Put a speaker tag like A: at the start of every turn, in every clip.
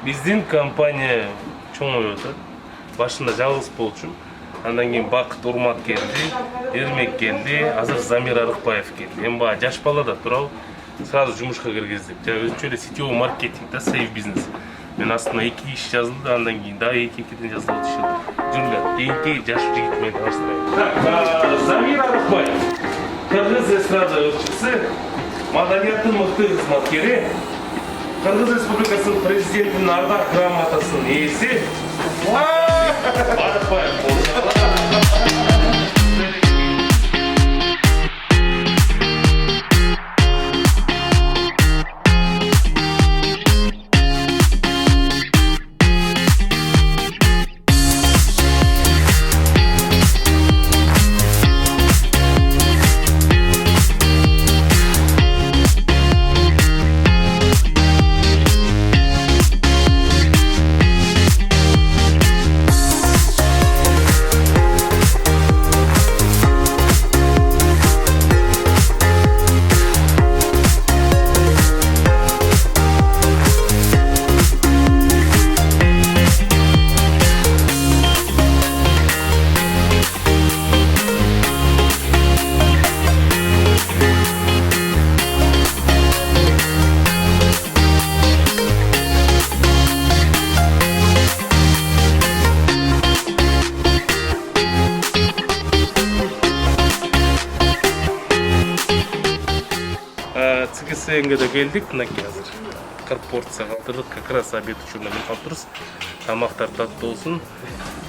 A: Биздин компания чоңоюп атат. Башында жалгыз болчумун. Андан кийин Бакыт Урмат келди, Эрмек келди, азыр Замир Арыкбаев келди. Эми баягы жаш бала да турабы, сразу жумушка киргиздик. Өзүнчө эле сетевой маркетинг да, сейф бизнес. Мен астына 2 иш жазылды, андан кийин дагы 2-2ден жазылып атышты. Жүрүлө, кийинки жаш жигит менен таныштырайын. Так, Замир Арыкбаев, Кыргыз эстрада ырчысы, маданияттын мыкты кызматкери, Кыргыз Республикасынын президентинин ардак грамотасынын ээси Арыкбаев болду. ЦГС-ге келдик, мынакей азыр 40 порция калтырдык, как раз обед учурунда мен калтырбыз. Тамактар таттуу болсун.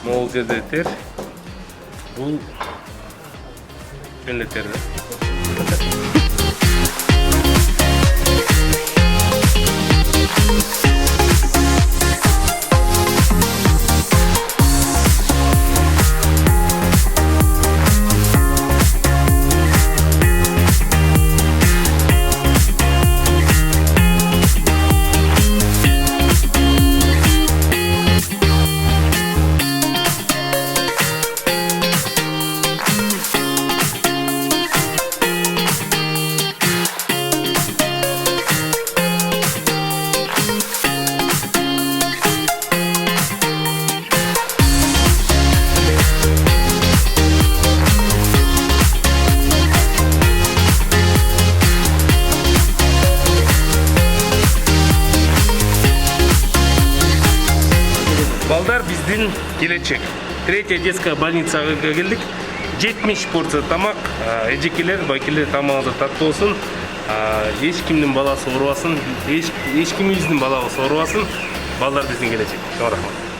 A: Могул жерде тер. Бул эле тер. Балдар биздин келечек. Третья детская больницага келдик. 70 порция тамак, эжекелер, байкелер тамагыңыздар таттуу болсун. Эч кимдин баласы оорубасын, эч кимибиздин балабыз оорубасын. Балдар биздин келечек. Чоң рахмат.